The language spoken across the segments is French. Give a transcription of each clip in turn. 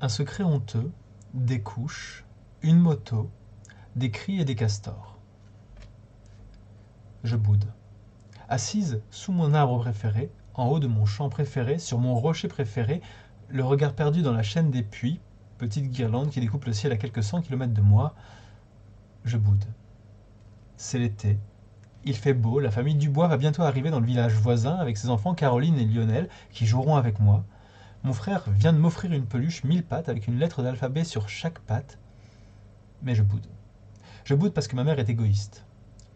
Un secret honteux, des couches, une moto, des cris et des castors. Je boude. Assise sous mon arbre préféré, en haut de mon champ préféré, sur mon rocher préféré, le regard perdu dans la chaîne des puits, petite guirlande qui découpe le ciel à quelques 100 kilomètres de moi, je boude. C'est l'été. Il fait beau, la famille Dubois va bientôt arriver dans le village voisin avec ses enfants Caroline et Lionel qui joueront avec moi. Mon frère vient de m'offrir une peluche 1000 pattes avec une lettre d'alphabet sur chaque patte. Mais je boude. Je boude parce que ma mère est égoïste.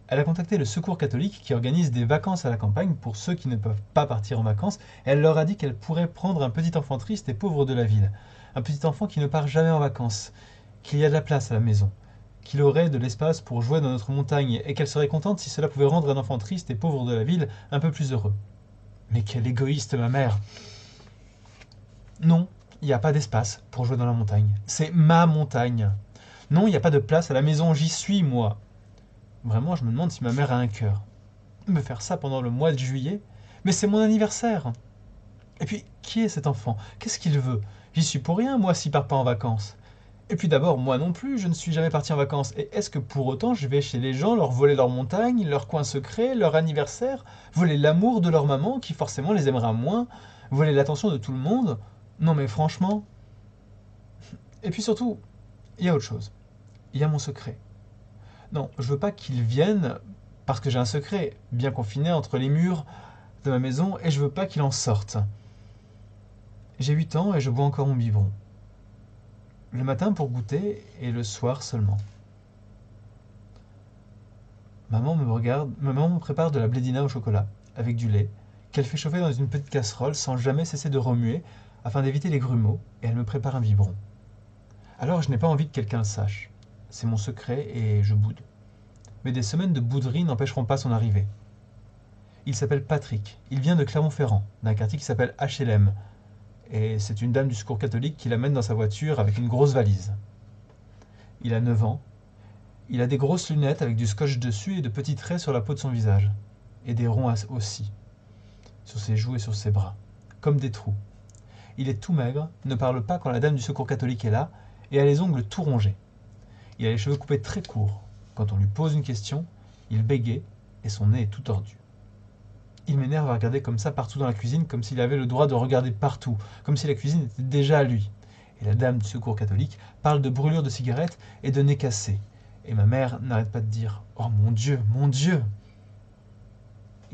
Elle a contacté le Secours catholique qui organise des vacances à la campagne pour ceux qui ne peuvent pas partir en vacances et elle leur a dit qu'elle pourrait prendre un petit enfant triste et pauvre de la ville. Un petit enfant qui ne part jamais en vacances, qu'il y a de la place à la maison, qu'il aurait de l'espace pour jouer dans notre montagne et qu'elle serait contente si cela pouvait rendre un enfant triste et pauvre de la ville un peu plus heureux. Mais quelle égoïste ma mère! Non, il n'y a pas d'espace pour jouer dans la montagne. C'est ma montagne. Non, il n'y a pas de place à la maison, j'y suis moi. Vraiment, je me demande si ma mère a un cœur. Me faire ça pendant le mois de juillet? Mais c'est mon anniversaire! Et puis, qui est cet enfant? Qu'est-ce qu'il veut? J'y suis pour rien, moi, s'il part pas en vacances. Et puis d'abord, moi non plus, je ne suis jamais parti en vacances. Et est-ce que pour autant je vais chez les gens leur voler leur montagne, leur coin secret, leur anniversaire, voler l'amour de leur maman, qui forcément les aimera moins, voler l'attention de tout le monde? Non mais franchement. Et puis surtout, il y a autre chose. Il y a mon secret. Non, je veux pas qu'ils viennent parce que j'ai un secret bien confiné entre les murs de ma maison et je veux pas qu'il en sorte. J'ai 8 ans et je bois encore mon biberon. Le matin pour goûter et le soir seulement. Maman me prépare de la blédina au chocolat, avec du lait, qu'elle fait chauffer dans une petite casserole sans jamais cesser de remuer, afin d'éviter les grumeaux, et elle me prépare un biberon. Alors je n'ai pas envie que quelqu'un le sache. C'est mon secret et je boude. Mais des semaines de bouderie n'empêcheront pas son arrivée. Il s'appelle Patrick, il vient de Clermont-Ferrand, d'un quartier qui s'appelle HLM, et c'est une dame du secours catholique qui l'amène dans sa voiture avec une grosse valise. Il a 9 ans, il a des grosses lunettes avec du scotch dessus et de petits traits sur la peau de son visage. Et des ronds aussi, sur ses joues et sur ses bras, comme des trous. Il est tout maigre, ne parle pas quand la dame du secours catholique est là, et a les ongles tout rongés. Il a les cheveux coupés très courts. Quand on lui pose une question, il bégaye et son nez est tout tordu. Il m'énerve à regarder comme ça partout dans la cuisine, comme s'il avait le droit de regarder partout, comme si la cuisine était déjà à lui. Et la dame du secours catholique parle de brûlures de cigarettes et de nez cassé. Et ma mère n'arrête pas de dire « Oh mon Dieu, mon Dieu !»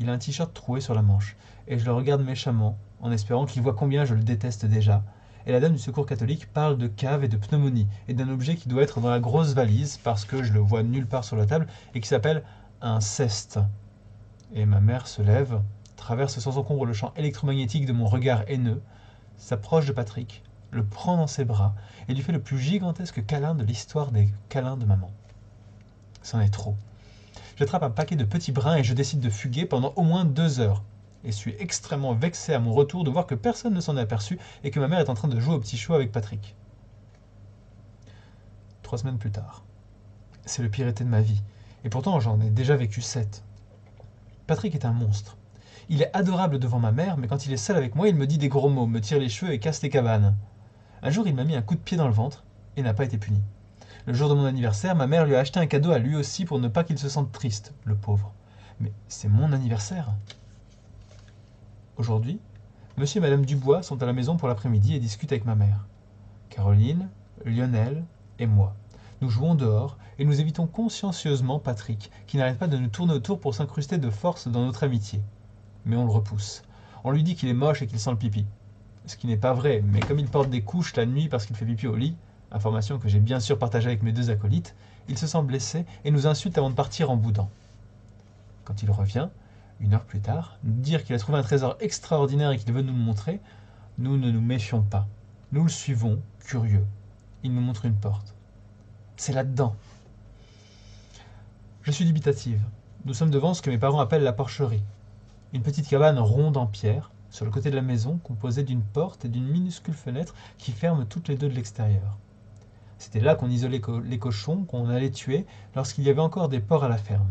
Il a un t-shirt troué sur la manche, et je le regarde méchamment, en espérant qu'il voit combien je le déteste déjà. Et la dame du secours catholique parle de cave et de pneumonie, et d'un objet qui doit être dans la grosse valise, parce que je le vois nulle part sur la table, et qui s'appelle un ceste. Et ma mère se lève, traverse sans encombre le champ électromagnétique de mon regard haineux, s'approche de Patrick, le prend dans ses bras, et lui fait le plus gigantesque câlin de l'histoire des câlins de maman. C'en est trop. J'attrape un paquet de petits brins et je décide de fuguer pendant au moins 2 heures. Et suis extrêmement vexé à mon retour de voir que personne ne s'en est aperçu et que ma mère est en train de jouer au petit chou avec Patrick. 3 semaines plus tard. C'est le pire été de ma vie. Et pourtant j'en ai déjà vécu 7. Patrick est un monstre. Il est adorable devant ma mère, mais quand il est seul avec moi, il me dit des gros mots, me tire les cheveux et casse les cabanes. Un jour, il m'a mis un coup de pied dans le ventre et n'a pas été puni. Le jour de mon anniversaire, ma mère lui a acheté un cadeau à lui aussi pour ne pas qu'il se sente triste, le pauvre. Mais c'est mon anniversaire. Aujourd'hui, monsieur et madame Dubois sont à la maison pour l'après-midi et discutent avec ma mère. Caroline, Lionel et moi. Nous jouons dehors et nous évitons consciencieusement Patrick, qui n'arrête pas de nous tourner autour pour s'incruster de force dans notre amitié. Mais on le repousse. On lui dit qu'il est moche et qu'il sent le pipi. Ce qui n'est pas vrai, mais comme il porte des couches la nuit parce qu'il fait pipi au lit, information que j'ai bien sûr partagée avec mes 2 acolytes, il se sent blessé et nous insulte avant de partir en boudant. Quand il revient, 1 heure plus tard, nous dire qu'il a trouvé un trésor extraordinaire et qu'il veut nous le montrer, nous ne nous méfions pas. Nous le suivons, curieux. Il nous montre une porte. C'est là-dedans. Je suis dubitative. Nous sommes devant ce que mes parents appellent la porcherie. Une petite cabane ronde en pierre, sur le côté de la maison, composée d'une porte et d'une minuscule fenêtre qui ferment toutes les deux de l'extérieur. C'était là qu'on isolait les cochons qu'on allait tuer lorsqu'il y avait encore des porcs à la ferme.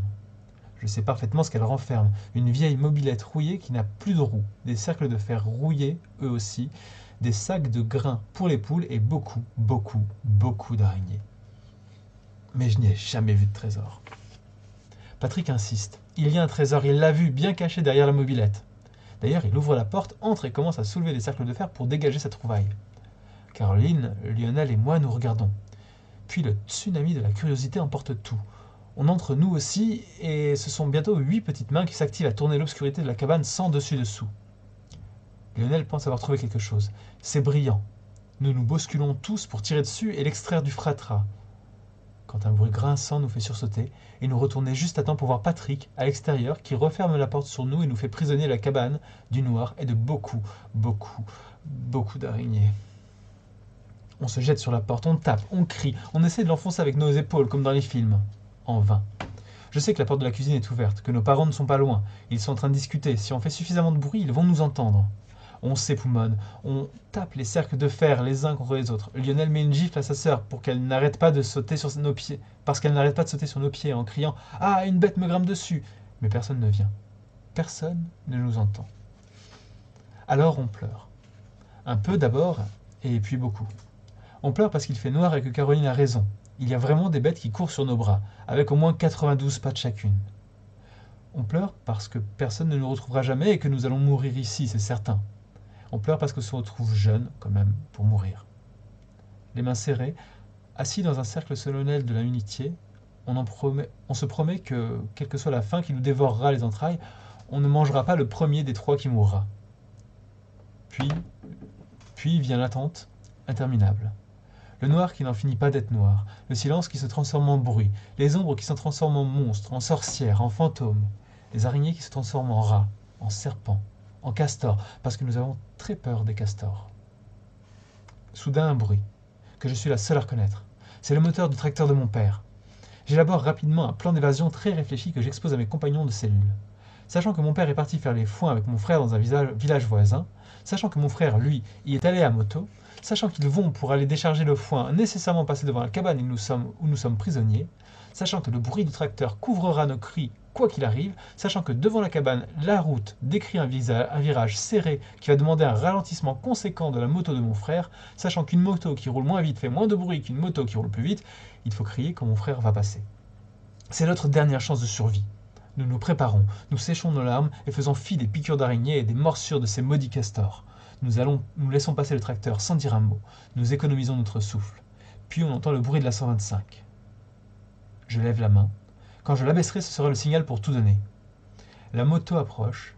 Je sais parfaitement ce qu'elle renferme, une vieille mobilette rouillée qui n'a plus de roues, des cercles de fer rouillés, eux aussi, des sacs de grains pour les poules et beaucoup, beaucoup, beaucoup d'araignées. Mais je n'y ai jamais vu de trésor. Patrick insiste. Il y a un trésor, il l'a vu, bien caché derrière la mobilette. D'ailleurs, il ouvre la porte, entre et commence à soulever des cercles de fer pour dégager sa trouvaille. Caroline, Lionel et moi nous regardons. Puis le tsunami de la curiosité emporte tout. On entre nous aussi, et ce sont bientôt 8 petites mains qui s'activent à tourner l'obscurité de la cabane sans dessus-dessous. Lionel pense avoir trouvé quelque chose. C'est brillant. Nous nous bousculons tous pour tirer dessus et l'extraire du fratras. Quand un bruit grinçant nous fait sursauter, et nous retourner juste à temps pour voir Patrick, à l'extérieur, qui referme la porte sur nous et nous fait prisonnier la cabane, du noir et de beaucoup, beaucoup, beaucoup d'araignées. On se jette sur la porte, on tape, on crie, on essaie de l'enfoncer avec nos épaules comme dans les films. En vain. Je sais que la porte de la cuisine est ouverte, que nos parents ne sont pas loin. Ils sont en train de discuter. Si on fait suffisamment de bruit, ils vont nous entendre. On s'époumonne, on tape les cercles de fer les uns contre les autres. Lionel met une gifle à sa sœur pour qu'elle n'arrête pas de sauter sur nos pieds, parce qu'elle n'arrête pas de sauter sur nos pieds en criant « Ah, une bête me grimpe dessus !» Mais personne ne vient. Personne ne nous entend. Alors on pleure. Un peu d'abord, et puis beaucoup. On pleure parce qu'il fait noir et que Caroline a raison. Il y a vraiment des bêtes qui courent sur nos bras, avec au moins 92 pattes chacune. On pleure parce que personne ne nous retrouvera jamais et que nous allons mourir ici, c'est certain. On pleure parce qu'on se retrouve jeune, quand même, pour mourir. Les mains serrées, assis dans un cercle solennel de l'amitié, on se promet que, quelle que soit la faim qui nous dévorera les entrailles, on ne mangera pas le premier des 3 qui mourra. Puis vient l'attente interminable. Le noir qui n'en finit pas d'être noir, le silence qui se transforme en bruit, les ombres qui se transforment en monstres, en sorcières, en fantômes, les araignées qui se transforment en rats, en serpents, en castors, parce que nous avons très peur des castors. Soudain un bruit, que je suis la seule à reconnaître. C'est le moteur du tracteur de mon père. J'élabore rapidement un plan d'évasion très réfléchi que j'expose à mes compagnons de cellule. Sachant que mon père est parti faire les foins avec mon frère dans un village voisin, sachant que mon frère, lui, y est allé à moto, sachant qu'ils vont, pour aller décharger le foin, nécessairement passer devant la cabane où nous sommes prisonniers, sachant que le bruit du tracteur couvrira nos cris quoi qu'il arrive, sachant que devant la cabane, la route décrit un virage serré qui va demander un ralentissement conséquent de la moto de mon frère, sachant qu'une moto qui roule moins vite fait moins de bruit qu'une moto qui roule plus vite, il faut crier quand mon frère va passer. C'est notre dernière chance de survie. Nous nous préparons, nous séchons nos larmes et faisons fi des piqûres d'araignées et des morsures de ces maudits castors. Nous laissons passer le tracteur sans dire un mot. Nous économisons notre souffle. Puis on entend le bruit de la 125. Je lève la main. Quand je l'abaisserai, ce sera le signal pour tout donner. La moto approche.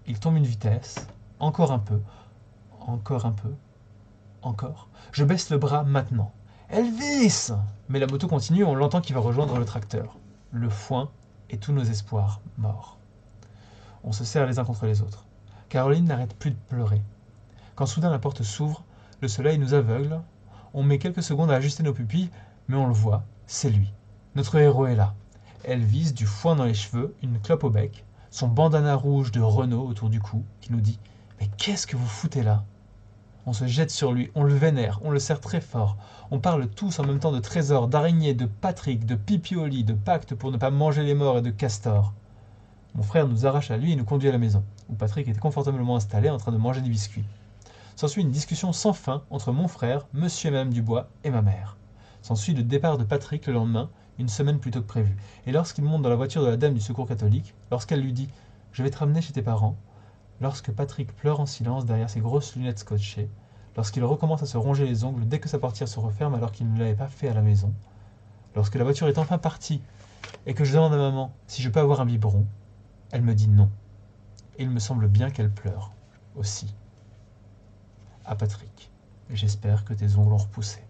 Il tombe une vitesse. Encore un peu. Encore un peu. Encore. Je baisse le bras maintenant. Elvis! Mais la moto continue et on l'entend qui va rejoindre le tracteur. Le foin et tous nos espoirs morts. On se serre les uns contre les autres. Caroline n'arrête plus de pleurer. Quand soudain la porte s'ouvre, le soleil nous aveugle, on met quelques secondes à ajuster nos pupilles, mais on le voit, c'est lui. Notre héros est là. Elvis, du foin dans les cheveux, une clope au bec, son bandana rouge de Renault autour du cou, qui nous dit « Mais qu'est-ce que vous foutez là ?» On se jette sur lui, on le vénère, on le serre très fort. On parle tous en même temps de trésors, d'araignées, de Patrick, de pipioli, de pacte pour ne pas manger les morts et de castors. Mon frère nous arrache à lui et nous conduit à la maison, où Patrick était confortablement installé en train de manger des biscuits. S'ensuit une discussion sans fin entre mon frère, monsieur et madame Dubois et ma mère. S'ensuit le départ de Patrick le lendemain, une semaine plus tôt que prévu. Et lorsqu'il monte dans la voiture de la dame du secours catholique, lorsqu'elle lui dit « Je vais te ramener chez tes parents », lorsque Patrick pleure en silence derrière ses grosses lunettes scotchées, lorsqu'il recommence à se ronger les ongles dès que sa portière se referme alors qu'il ne l'avait pas fait à la maison, lorsque la voiture est enfin partie et que je demande à maman si je peux avoir un biberon, elle me dit non. Et il me semble bien qu'elle pleure aussi. À Patrick, j'espère que tes ongles ont repoussé.